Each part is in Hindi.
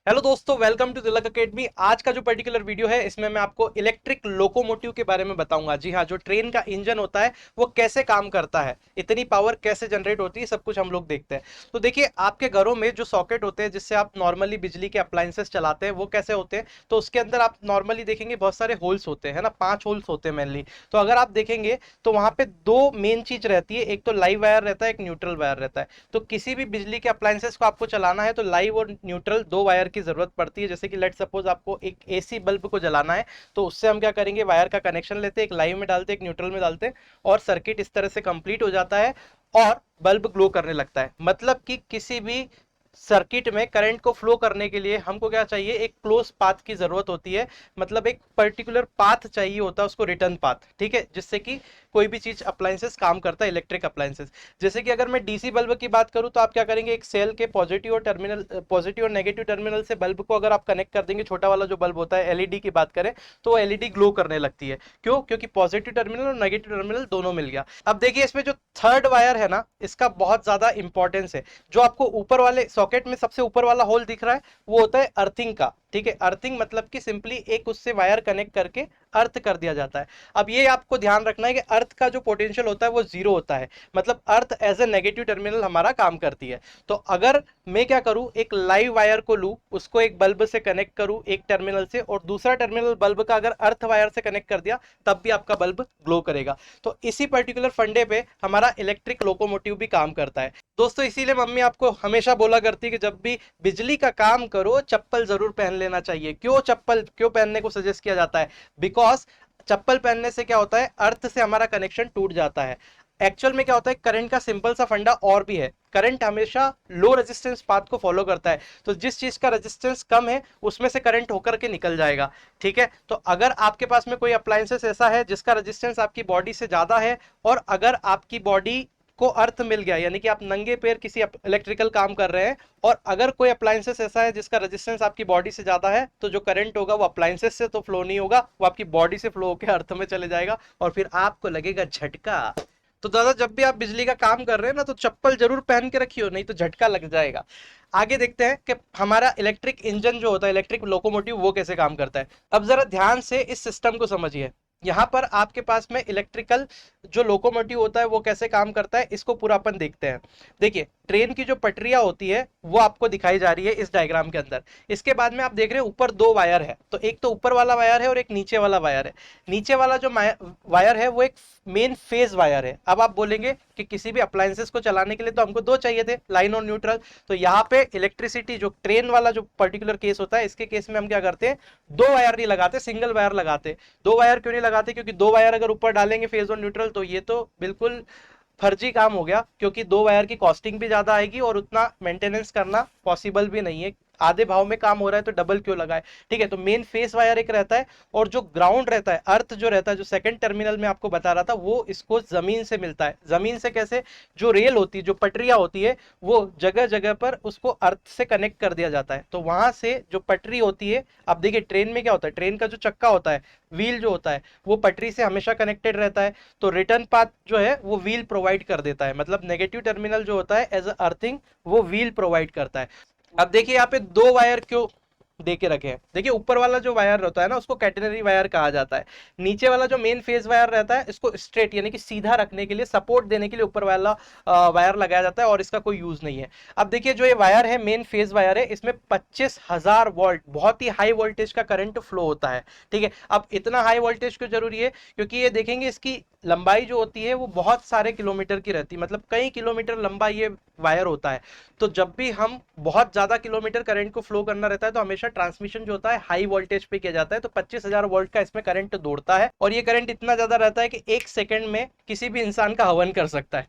हेलो दोस्तों, वेलकम टू तिलक अकेडमी। आज का जो पर्टिकुलर वीडियो है इसमें मैं आपको इलेक्ट्रिक लोकोमोटिव के बारे में बताऊंगा। जी हाँ, जो ट्रेन का इंजन होता है वो कैसे काम करता है, इतनी पावर कैसे जनरेट होती है, सब कुछ हम लोग देखते हैं। तो देखिए, आपके घरों में जो सॉकेट होते हैं जिससे आप नॉर्मली बिजली के अप्लायंसेस चलाते हैं वो कैसे होते हैं, तो उसके अंदर आप नॉर्मली देखेंगे बहुत सारे होल्स होते हैं ना, 5 होल्स होते हैं मेनली। तो अगर आप देखेंगे तो वहां पे दो मेन चीज रहती है, एक तो लाइव वायर रहता है, एक न्यूट्रल वायर रहता है। तो किसी भी बिजली के अप्लायंसेस को आपको चलाना है तो लाइव और न्यूट्रल दो वायर की जरूरत पड़ती है। जैसे कि लेट सपोज आपको एक एसी बल्ब को जलाना है तो उससे हम क्या करेंगे, वायर का कनेक्शन लेते हैं, एक लाइव में डालते हैं, एक न्यूट्रल में डालते हैं, और सर्किट इस तरह से कंप्लीट हो जाता है और बल्ब ग्लो करने लगता है। मतलब कि किसी भी सर्किट में करंट को फ्लो करने के लिए हमको क्या चाहिए, एक क्लोज पाथ की जरूरत होती है। मतलब एक पर्टिकुलर पाथ चाहिए होता है उसको, रिटर्न पाथ, ठीक है, जिससे कि कोई भी चीज अप्लायंसेस काम करता है, इलेक्ट्रिक अप्लायंसेस। जैसे कि अगर मैं डीसी बल्ब की बात करूं तो आप क्या करेंगे, एक सेल के पॉजिटिव और नेगेटिव टर्मिनल से बल्ब को अगर आप कनेक्ट कर देंगे, छोटा वाला जो बल्ब होता है, एलईडी की बात करें, तो एलईडी ग्लो करने लगती है। क्यों? क्योंकि पॉजिटिव टर्मिनल और नेगेटिव टर्मिनल दोनों मिल गया। अब देखिए, इसमें जो थर्ड वायर है ना, इसका बहुत ज्यादा इंपॉर्टेंस है। जो आपको ऊपर वाले सॉकेट में सबसे ऊपर वाला होल दिख रहा है वो होता है अर्थिंग का, ठीक है। अर्थिंग मतलब कि सिंपली एक उससे वायर कनेक्ट करके अर्थ कर दिया जाता है। अब ये आपको ध्यान रखना है कि अर्थ का जो पोटेंशियल होता है वो जीरो होता है। मतलब earth as a negative terminal हमारा काम करती है। तो अगर मैं क्या करूं, एक लाइव वायर को लूं, उसको एक बल्ब से कनेक्ट करूं एक टर्मिनल से, और दूसरा टर्मिनल बल्ब का अगर अर्थ वायर से कनेक्ट कर दिया, तब भी आपका बल्ब ग्लो करेगा। तो इसी पर्टिकुलर फंडे पे हमारा इलेक्ट्रिक लोकोमोटिव भी काम करता है दोस्तों। इसीलिए मम्मी आपको हमेशा बोला करती है कि जब भी बिजली का काम करो चप्पल जरूर पहन लेना चाहिए। क्यों चप्पल क्यों पहनने को सजेस्ट किया जाता है? बिकॉज चप्पल पहनने से क्या होता है, अर्थ से हमारा कनेक्शन टूट जाता है। एक्चुअल में क्या होता है, करंट का सिंपल सा फंडा और भी है। करंट हमेशा लो रेजिस्टेंस पाथ को फॉलो करता है। तो जिस चीज का रेजिस्टेंस कम है उसमें से करंट होकर के निकल जाएगा, ठीक है। तो अगर आपके पास में कोई अप्लायंसेस ऐसा है जिसका रेजिस्टेंस आपकी बॉडी से ज्यादा है, और अगर आपकी बॉडी को अर्थ मिल गया, यानी कि आप नंगे पैर किसी इलेक्ट्रिकल काम कर रहे हैं, और अगर कोई अप्लायंसेस ऐसा है जिसका रेजिस्टेंस आपकी बॉडी से ज्यादा है, तो जो करंट होगा वो अप्लायंसेस से तो फ्लो नहीं होगा, वो आपकी बॉडी से फ्लो होकर अर्थ में चले जाएगा, और फिर आपको लगेगा झटका। तो दादा, जब भी आप बिजली का काम कर रहे हैं ना, तो चप्पल जरूर पहन के रखियो, नहीं तो झटका लग जाएगा। आगे देखते हैं कि हमारा इलेक्ट्रिक इंजन जो होता है, इलेक्ट्रिक लोकोमोटिव, वो कैसे काम करता है। अब जरा ध्यान से इस सिस्टम को समझिए। यहाँ पर आपके पास में इलेक्ट्रिकल जो लोकोमोटिव होता है वो कैसे काम करता है, इसको पूरा अपन देखते हैं। देखिए, ट्रेन की जो पटरियां होती है वो आपको दिखाई जा रही है इस डायग्राम के अंदर। इसके बाद में आप देख रहे हैं ऊपर दो वायर है, तो एक तो ऊपर वाला वायर है और एक नीचे वाला वायर है। नीचे वाला जो वायर है वो एक मेन फेज वायर है। अब आप बोलेंगे कि किसी भी अप्लायंसेस को चलाने के लिए तो हमको दो चाहिए थे, लाइन और न्यूट्रल। तो यहाँ पे इलेक्ट्रिसिटी, जो ट्रेन वाला जो पर्टिकुलर केस होता है, इसके केस में हम क्या करते हैं, दो वायर नहीं लगाते, सिंगल वायर लगाते। दो वायर क्यों नहीं लगाते? क्योंकि दो वायर अगर ऊपर डालेंगे फेज और न्यूट्रल, तो ये तो बिल्कुल फर्जी काम हो गया, क्योंकि दो वायर की कॉस्टिंग भी ज्यादा आएगी और उतना मेंटेनेंस करना पॉसिबल भी नहीं है। आधे भाव में काम हो रहा है तो डबल क्यों लगाए? ठीक है, तो मेन फेस वायर एक रहता है, और जो ग्राउंड रहता है, अर्थ जो रहता है, जो सेकंड टर्मिनल में आपको बता रहा था, वो इसको जमीन से मिलता है। जमीन से कैसे? जो रेल होती है, जो पटरियां होती है, वो जगह जगह पर उसको अर्थ से कनेक्ट कर दिया जाता है। तो वहां से जो पटरी होती है, अब देखिए ट्रेन में क्या होता है, ट्रेन का जो चक्का होता है, व्हील जो होता है, वो पटरी से हमेशा कनेक्टेड रहता है। तो रिटर्न पाथ जो है वो व्हील प्रोवाइड कर देता है। मतलब नेगेटिव टर्मिनल जो होता है एज अर्थिंग, वो व्हील प्रोवाइड करता है। अब देखिए, यहाँ पे दो वायर क्यों दे के रखे हैं। देखिए, ऊपर वाला जो वायर रहता है ना, उसको कैटेनरी वायर कहा जाता है। नीचे वाला जो मेन फेज वायर रहता है, इसको स्ट्रेट यानी कि सीधा रखने के लिए, सपोर्ट देने के लिए ऊपर वाला वायर लगाया जाता है, और इसका कोई यूज नहीं है। अब देखिए, जो ये वायर है, मेन फेज वायर है, इसमें 25,000 वोल्ट, बहुत ही हाई वोल्टेज का करंट फ्लो होता है, ठीक है। अब इतना हाई वोल्टेज क्यों जरूरी है? क्योंकि ये देखेंगे, इसकी लंबाई जो होती है वो बहुत सारे किलोमीटर की रहती है, मतलब कई किलोमीटर लंबा ये वायर होता है। तो जब भी हम बहुत ज्यादा किलोमीटर करंट को फ्लो करना रहता है, तो हमेशा ट्रांसमिशन जो होता है हाई वोल्टेज पे किया जाता है। तो 25,000 वोल्ट का इसमें करंट दौड़ता है, और ये करंट इतना ज्यादा रहता है कि एक सेकंड में किसी भी इंसान का हवन कर सकता है।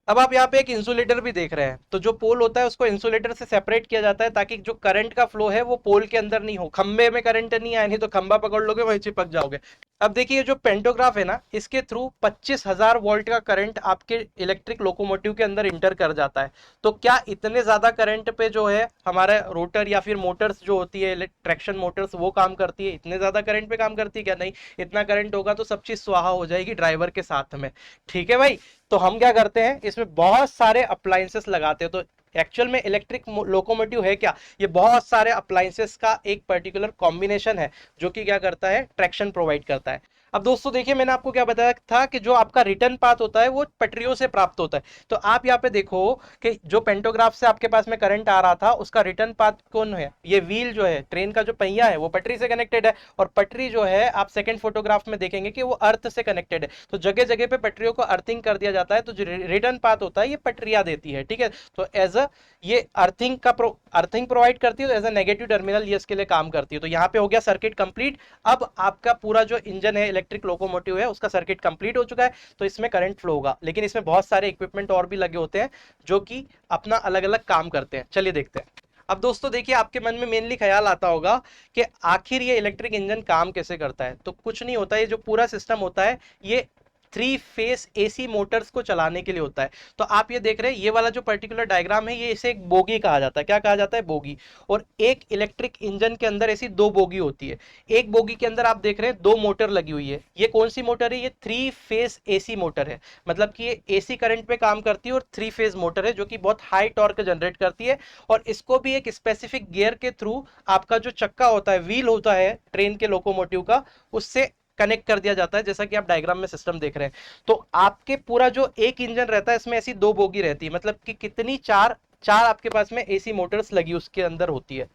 अब आप यहाँ पे एक इंसुलेटर भी देख रहे हैं, तो जो पोल होता है उसको इंसुलेटर से सेपरेट किया जाता है, ताकि जो करंट का फ्लो है वो पोल के अंदर नहीं हो। खंबे में करंट नहीं आए, नहीं तो खंबा पकड़ लोगे वहीं चिपक जाओगे। अब देखिए, जो पेंटोग्राफ है ना, इसके थ्रू 25,000 वोल्ट का करंट आपके इलेक्ट्रिक लोकोमोटिव के अंदर इंटर कर जाता है। तो क्या इतने ज्यादा करंट पे जो है हमारा रोटर या फिर मोटर्स जो होती है, ट्रैक्शन मोटर्स, वो काम करती है? इतने ज्यादा करंट पे काम करती है क्या? नहीं। इतना करंट होगा तो सब चीज स्वाहा हो जाएगी ड्राइवर के साथ में, ठीक है भाई। तो हम क्या करते हैं, इसमें बहुत सारे अप्लायंसेस लगाते हैं। तो एक्चुअल में इलेक्ट्रिक लोकोमोटिव है क्या, ये बहुत सारे अप्लायंसेस का एक पर्टिकुलर कॉम्बिनेशन है जो कि क्या करता है, ट्रैक्शन प्रोवाइड करता है। अब दोस्तों देखिए, मैंने आपको क्या बताया था कि जो आपका रिटर्न पाथ होता है वो पटरियों से प्राप्त होता है। तो आप यहाँ पे देखो कि जो पेंटोग्राफ से आपके पास में करंट आ रहा था उसका रिटर्न पाथ कौन है, ये व्हील जो है, ट्रेन का जो पहिया है वो पटरी से कनेक्टेड है, और पटरी जो है आप सेकंड फोटोग्राफ में देखेंगे कि वो अर्थ से कनेक्टेड है। तो जगह जगह पे पटरियों को अर्थिंग कर दिया जाता है, तो जो रिटर्न पाथ होता है ये पटरियां देती है, ठीक है। तो एज अ ये अर्थिंग प्रोवाइड करती है, तो एज अ नेगेटिव टर्मिनल ये इसके लिए काम करती है। तो यहाँ पे हो गया सर्किट कंप्लीट। अब आपका पूरा जो इंजन है, इलेक्ट्रिक लोकोमोटिव है, उसका सर्किट कंप्लीट हो चुका है, तो इसमें करंट फ्लो होगा। लेकिन इसमें बहुत सारे इक्विपमेंट और भी लगे होते हैं जो कि अपना अलग अलग काम करते हैं। चलिए देखते हैं। अब दोस्तों देखिए, आपके मन में मेनली ख्याल आता होगा कि आखिर ये इलेक्ट्रिक इंजन काम कैसे करता है। तो कुछ नहीं होता, ये जो पूरा सिस्टम होता है ये 3 फेस एसी मोटर्स को चलाने के लिए होता है। तो आप ये देख रहे हैं, ये वाला जो पर्टिकुलर डायग्राम है, ये इसे एक बोगी कहा जाता है। क्या कहा जाता है, बोगी। और एक इलेक्ट्रिक इंजन के अंदर ऐसी 2 बोगी होती है। एक बोगी के अंदर आप देख रहे हैं 2 मोटर लगी हुई है। ये कौन सी मोटर है, ये 3 फेस एसी मोटर है, मतलब कि ये एसी करंट पे काम करती है और 3 फेस मोटर है जो कि बहुत हाई टॉर्क जनरेट करती है। और इसको भी एक स्पेसिफिक गियर के थ्रू आपका जो चक्का होता है, व्हील होता है ट्रेन के लोकोमोटिव का, उससे कनेक्ट कर दिया जाता है, जैसा कि आप डायग्राम में सिस्टम देख रहे हैं। तो आपके पूरा जो एक इंजन रहता है इसमें ऐसी 2 बोगी रहती है, मतलब कि कितनी, चार चार आपके पास में एसी मोटर्स लगी उसके अंदर होती है।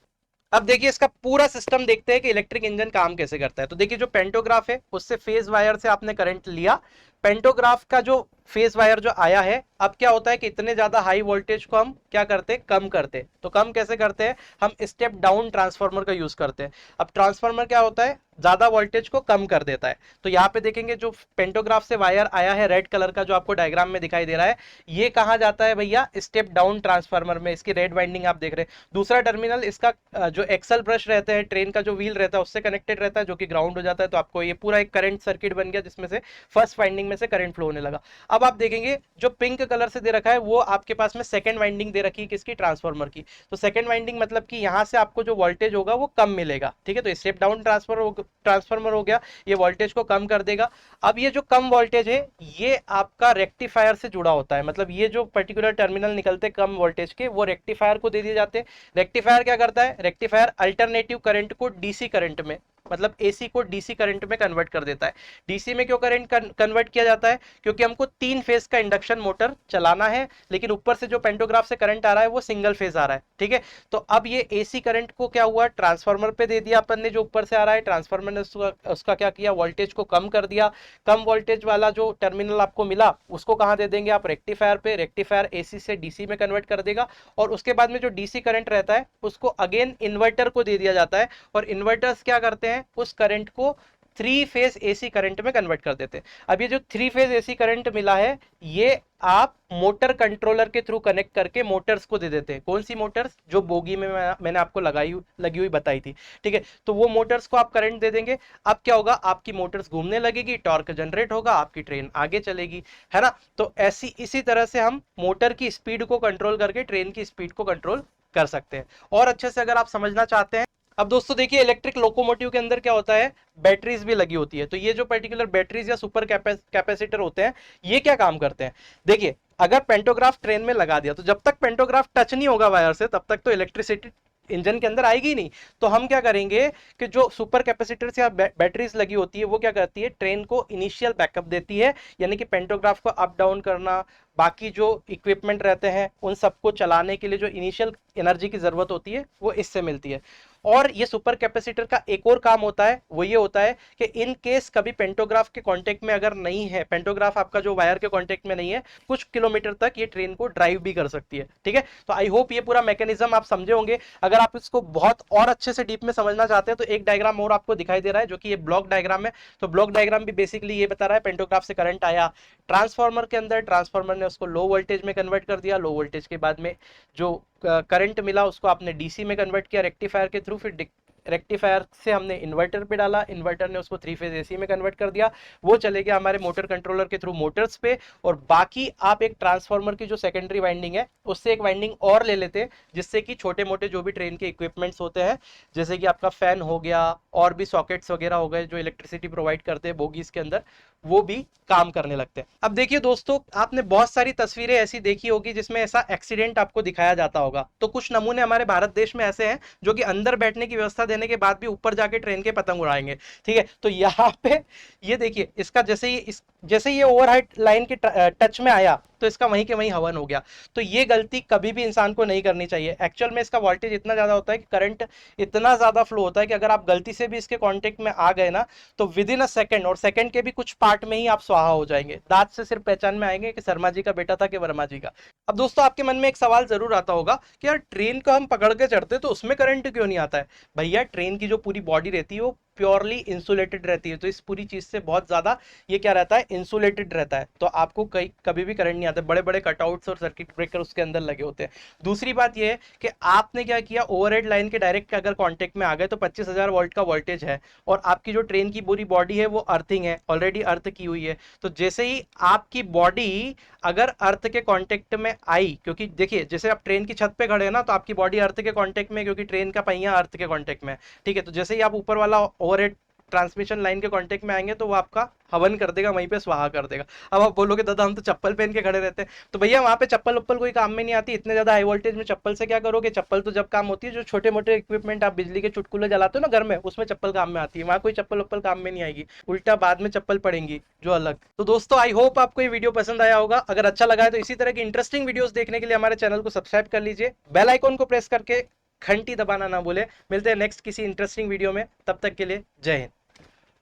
अब देखिए इसका पूरा सिस्टम देखते हैं कि इलेक्ट्रिक इंजन काम कैसे करता है। तो देखिए, जो पेंटोग्राफ है उससे फेज वायर से आपने करंट लिया। पेंटोग्राफ का जो फेज वायर जो आया है, अब क्या होता है कि इतने ज्यादा हाई वोल्टेज को हम क्या करते हैं, कम करते। तो कम कैसे करते हैं, हम स्टेप डाउन ट्रांसफार्मर का यूज करते हैं। अब ट्रांसफार्मर क्या होता है, ज्यादा वोल्टेज को कम कर देता है। तो यहाँ पे देखेंगे जो पेंटोग्राफ से वायर आया है रेड कलर का, जो आपको डायग्राम में दिखाई दे रहा है, ये कहाँ जाता है भैया, स्टेप डाउन ट्रांसफार्मर में। इसकी रेड वाइंडिंग आप देख रहे हैं। दूसरा टर्मिनल इसका जो एक्सल ब्रश रहते हैं, ट्रेन का जो व्हील रहता है उससे कनेक्टेड रहता है, जो कि ग्राउंड हो जाता है। तो आपको ये पूरा एक करंट सर्किट बन गया जिसमें से फर्स्ट वाइंडिंग में से करंट फ्लो होने लगा। अब आप देखेंगे जो पिंक कलर से दे रखा है वो आपके पास में सेकंड वाइंडिंग दे रखी है, किसकी, ट्रांसफार्मर की। तो सेकंड वाइंडिंग मतलब कि यहां से आपको जो वोल्टेज होगा वो कम मिलेगा, ठीक है। तो स्टेप डाउन ट्रांसफार्मर हो गया, ये वोल्टेज को कम कर देगा। अब ये जो कम वोल्टेज है ये आपका रेक्टिफायर से जुड़ा होता है, मतलब ये जो पर्टिकुलर टर्मिनल निकलते कम वोल्टेज के, वो रेक्टिफायर को दे दिए जाते हैं। रेक्टिफायर क्या करता है, रेक्टिफायर अल्टरनेटिव करंट को डीसी करंट में, मतलब एसी को डीसी करंट में कन्वर्ट कर देता है। डीसी में क्यों करंट कन्वर्ट किया जाता है, क्योंकि हमको 3 फेज का इंडक्शन मोटर चलाना है, लेकिन ऊपर से जो पेंटोग्राफ से करंट आ रहा है वो सिंगल फेज आ रहा है, ठीक है। तो अब ये एसी करंट को क्या हुआ, ट्रांसफार्मर पे दे दिया अपन ने, जो ऊपर से आ रहा है। ट्रांसफार्मर ने उसका क्या किया, वोल्टेज को कम कर दिया। कम वोल्टेज वाला जो टर्मिनल आपको मिला उसको कहाँ दे देंगे आप, रेक्टिफायर पे। रेक्टिफायर एसी से डीसी में कन्वर्ट कर देगा, और उसके बाद में जो डीसी करंट रहता है उसको अगेन इन्वर्टर को दे दिया जाता है, और इन्वर्टर्स क्या करते हैं, उस करंट को 3 फेज एसी करंट में कन्वर्ट कर देते हैं। अब ये जो 3 फेज एसी करंट मिला है ये आप मोटर कंट्रोलर के थ्रू कनेक्ट करके मोटर्स को दे देते हैं। कौन सी मोटर्स, जो बोगी में मैंने आपको लगी हुई बताई थी, ठीक है। तो वो मोटर्स को आप करंट दे देंगे। अब क्या होगा, आपकी मोटर्स घूमने लगेगी, टॉर्क जनरेट होगा, आपकी ट्रेन आगे चलेगी, है ना। तो ऐसी इसी तरह से हम मोटर की स्पीड को कंट्रोल करके ट्रेन की स्पीड को कंट्रोल कर सकते हैं। और अच्छे से अगर आप समझना चाहते हैं, अब दोस्तों देखिए, इलेक्ट्रिक लोकोमोटिव के अंदर क्या होता है, बैटरीज भी लगी होती है। तो ये जो पर्टिकुलर बैटरीज या सुपर कैपेसिटर होते हैं, ये क्या काम करते हैं, देखिए। अगर पेंटोग्राफ ट्रेन में लगा दिया तो जब तक पेंटोग्राफ टच नहीं होगा वायर से, तब तक तो इलेक्ट्रिसिटी इंजन के अंदर आएगी ही नहीं। तो हम क्या करेंगे कि जो सुपर कैपेसिटर्स या बैटरीज लगी होती है वो क्या करती है, ट्रेन को इनिशियल बैकअप देती है, यानी कि पेंटोग्राफ को अप डाउन करना, बाकी जो इक्विपमेंट रहते हैं उन सबको चलाने के लिए जो इनिशियल एनर्जी की जरूरत होती है वो इससे मिलती है। और ये सुपर कैपेसिटर का एक और काम होता है, वो ये होता है कि इन केस कभी पेंटोग्राफ के कांटेक्ट में अगर नहीं है, पेंटोग्राफ आपका जो वायर के कांटेक्ट में नहीं है, कुछ किलोमीटर तक ये ट्रेन को ड्राइव भी कर सकती है, ठीक है। तो आई होप ये पूरा मैकेनिज्म आप समझे होंगे। अगर आप इसको बहुत और अच्छे से डीप में समझना चाहते हैं तो एक डायग्राम और आपको दिखाई दे रहा है, जो कि ये ब्लॉक डायग्राम है। तो ब्लॉक डायग्राम भी बेसिकली ये बता रहा है, पेंटोग्राफ से करंट आया ट्रांसफार्मर के अंदर, ट्रांसफार्मर ने उसको लो वोल्टेज में कन्वर्ट कर दिया, लो वोल्टेज के बाद में जो करंट मिला उसको आपने डीसी में कन्वर्ट किया रेक्टिफायर के थ्रू, फिर रेक्टिफायर से हमने इन्वर्टर पे डाला, इन्वर्टर ने उसको 3 फेज एसी में कन्वर्ट कर दिया, वो चले गया हमारे मोटर कंट्रोलर के थ्रू मोटर्स पे। और बाकी आप एक ट्रांसफार्मर की जो सेकेंडरी वाइंडिंग है उससे एक वाइंडिंग और ले लेते हैं, जिससे कि छोटे मोटे जो भी ट्रेन के इक्विपमेंट्स होते हैं, जैसे कि आपका फैन हो गया और भी सॉकेट्स वगैरह हो गए जो इलेक्ट्रिसिटी प्रोवाइड करते हैं बोगीज के अंदर, वो भी काम करने लगते हैं। अब देखिए दोस्तों, आपने बहुत सारी तस्वीरें ऐसी देखी होगी जिसमें ऐसा एक्सीडेंट आपको दिखाया जाता होगा। तो कुछ नमूने हमारे भारत देश में ऐसे हैं जो कि अंदर बैठने की व्यवस्था देने के बाद भी ऊपर जाके ट्रेन के पतंग उड़ाएंगे। ठीक है, तो यहाँ पे ये देखिए, इसका जैसे ये ओवरहेड लाइन के टच में आया तो इसका वहीं के वहीं हवन हो गया। तो ये गलती कभी भी इंसान को नहीं करनी चाहिए। एक्चुअल में इसका वोल्टेज इतना ज्यादा होता है कि करंट इतना ज्यादा फ्लो होता है कि अगर आप गलती से भी इसके कांटेक्ट में आ गए ना, तो विद इन अ सेकंड, और सेकंड के भी कुछ पार्ट में ही आप स्वाहा हो जाएंगे। दांत से सिर्फ पहचान में आएंगे कि शर्मा जी का बेटा था कि वर्मा जी का। अब दोस्तों, आपके मन में एक सवाल जरूर आता होगा कि यार ट्रेन को हम पकड़ के चढ़ते तो उसमें करंट क्यों नहीं आता है। भैया, ट्रेन की जो पूरी बॉडी रहती है वो प्योरली इंसुलेटेड रहती है, तो इस पूरी चीज से बहुत ज्यादा ये क्या रहता है, इंसुलेटेड रहता है। तो आपको कभी भी करंट नहीं आता। बड़े बड़े कटआउट्स और सर्किट ब्रेकर उसके अंदर लगे होते हैं। दूसरी बात ये है कि आपने क्या किया, ओवरहेड लाइन के डायरेक्ट अगर कांटेक्ट में आ गए तो 25,000 वोल्ट का वोल्टेज है, और आपकी जो ट्रेन की पूरी बॉडी है वो अर्थिंग है, ऑलरेडी अर्थ की हुई है। तो जैसे ही आपकी बॉडी अगर अर्थ के कांटेक्ट में आई, क्योंकि देखिए जैसे आप ट्रेन की छत पे खड़े हैं ना, तो आपकी बॉडी अर्थ के कांटेक्ट में, क्योंकि ट्रेन का पहिया अर्थ के कांटेक्ट में। ठीक है, तो जैसे ही आप ऊपर वाला ओवरहेड ट्रांसमिशन लाइन के कांटेक्ट में आएंगे तो वो आपका हवन कर देगा, वहीं पे स्वाहा कर देगा। अब आप बोलोगे दादा हम तो चप्पल पहन के खड़े रहते हैं, तो भैया वहां पे चप्पल उप्पल कोई काम में नहीं आती। इतने ज्यादा हाई वोल्टेज में चप्पल से क्या करोगे। चप्पल तो जब काम होती है जो छोटे मोटे इक्विपमेंट आप बिजली के चुटकुले जलाते हो ना घर में, उसमें चप्पल काम में आती है। वहां कोई चप्पल उप्पल काम में नहीं आएगी, उल्टा बाद में चप्पल पड़ेंगी जो अलग। तो दोस्तों, आई होप आपको ये वीडियो पसंद आया होगा। अगर अच्छा लगा है तो इसी तरह की इंटरेस्टिंग वीडियोस देखने के लिए हमारे चैनल को सब्सक्राइब कर लीजिए, बेल आइकॉन को प्रेस करके घंटी दबाना ना भूले। मिलते हैं नेक्स्ट किसी इंटरेस्टिंग वीडियो में, तब तक के लिए जय हिंद।